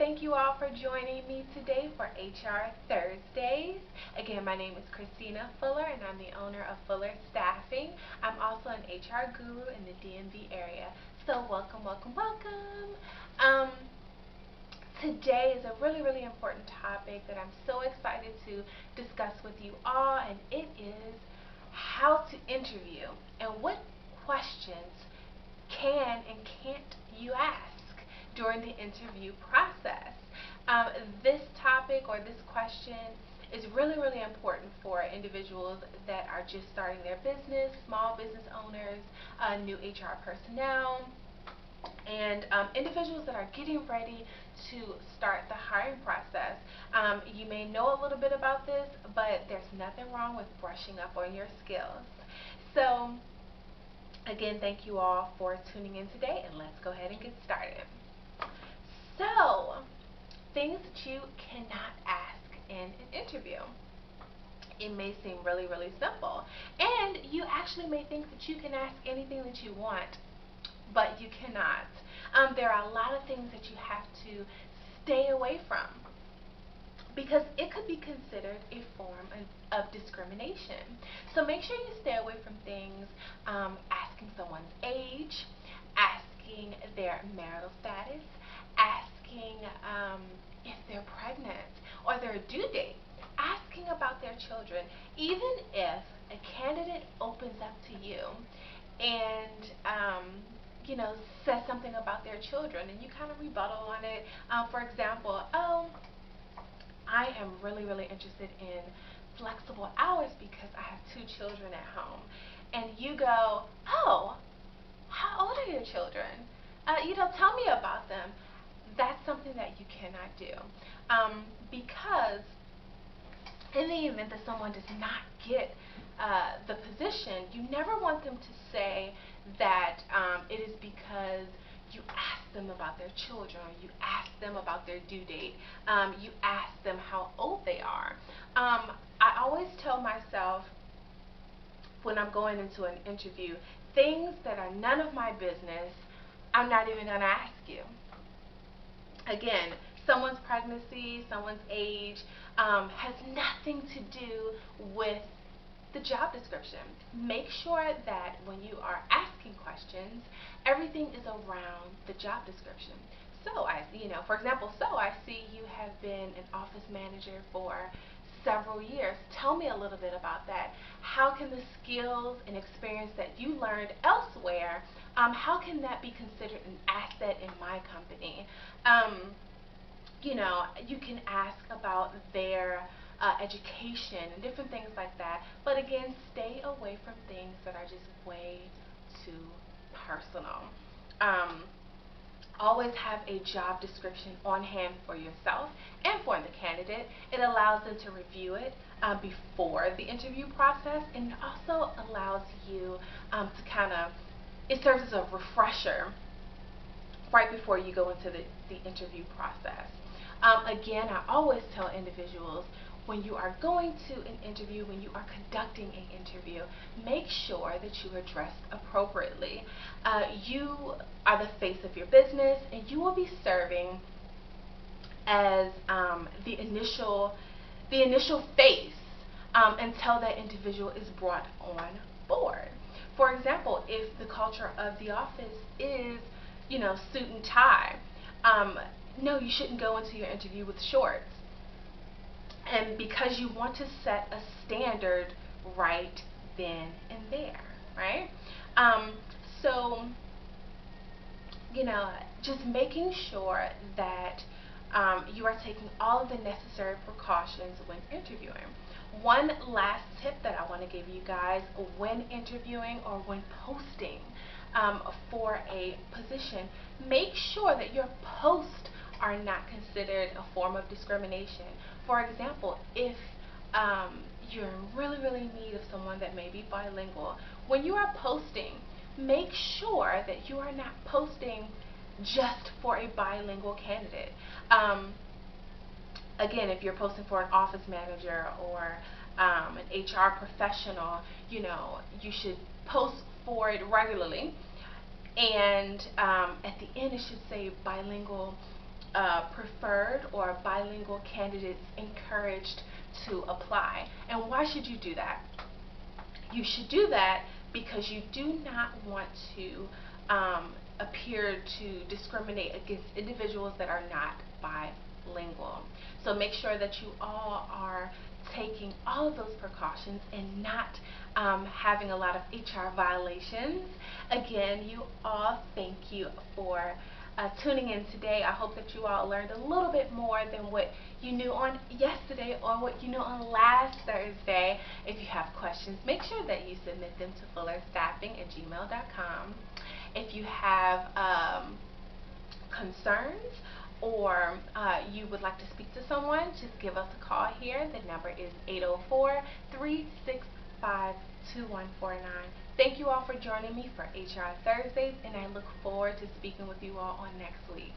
thank you all for joining me today for HR Thursdays. Again, my name is Christina Fuller and I'm the owner of Fuller Staffing. I'm also an HR guru in the DMV area. So welcome, welcome, welcome. Today is a really important topic that I'm so excited to discuss with you all, and it is how to interview and what questions can and can't you ask during the interview process. This topic or this question is really important for individuals that are just starting their business, small business owners, new HR personnel, and individuals that are getting ready to start the hiring process. You may know a little bit about this, but there's nothing wrong with brushing up on your skills. So again, thank you all for tuning in today, and let's go ahead and get started. So, things that you cannot ask in an interview. It may seem really simple, and you actually may think that you can ask anything that you want, but you cannot. There are a lot of things that you have to stay away from because it could be considered a form of discrimination. So make sure you stay away from things asking someone's age, asking their marital status, asking if they're pregnant or their due date, asking about their children. Even if a candidate opens up to you and says something about their children and you kind of rebuttal on it. For example, oh, I am really interested in flexible hours because I have 2 children at home. And you go, oh, how old are your children? Tell me about them. That's something that you cannot do. Because in the event that someone does not get the position, you never want them to say that it is because you asked them about their children, or you asked them about their due date, you asked them how old they are. I always tell myself when I'm going into an interview, things that are none of my business, I'm not even going to ask you. Again, someone's pregnancy, someone's age has nothing to do with the job description. Make sure that when you are asking questions, everything is around the job description. So for example, I see you have been an office manager for several years. Tell me a little bit about that. How can the skills and experience that you learned elsewhere, how can that be considered an asset in my company? You can ask about their education and different things like that. But again, stay away from things that are just way too personal. Always have a job description on hand for yourself and for the candidate. It allows them to review it before the interview process, and it also allows you to it serves as a refresher right before you go into the interview process. Again, I always tell individuals, when you are going to an interview, when you are conducting an interview, make sure that you are dressed appropriately. You are the face of your business, and you will be serving as the initial face until that individual is brought on board. For example, if the culture of the office is suit and tie, no, you shouldn't go into your interview with shorts. And because you want to set a standard right then and there, right? So, just making sure that you are taking all of the necessary precautions when interviewing. One last tip that I want to give you guys when interviewing or when posting for a position, make sure that your posts are not considered a form of discrimination. For example, if you're in really need of someone that may be bilingual, when you are posting, make sure that you are not posting just for a bilingual candidate. Again, if you're posting for an office manager or an HR professional, you should post for it regularly, and at the end it should say bilingual preferred or bilingual candidates encouraged to apply. And why should you do that? You should do that because you do not want to appear to discriminate against individuals that are not bilingual. So make sure that you all are taking all of those precautions and not having a lot of HR violations. Again, you all, thank you for tuning in today. I hope that you all learned a little bit more than what you knew on yesterday or what you knew on last Thursday. If you have questions, make sure that you submit them to fullerstaffing@gmail.com. If you have concerns or you would like to speak to someone, just give us a call here. The number is 804-365-2149. Thank you all for joining me for HR Thursdays, and I look forward to speaking with you all on next week.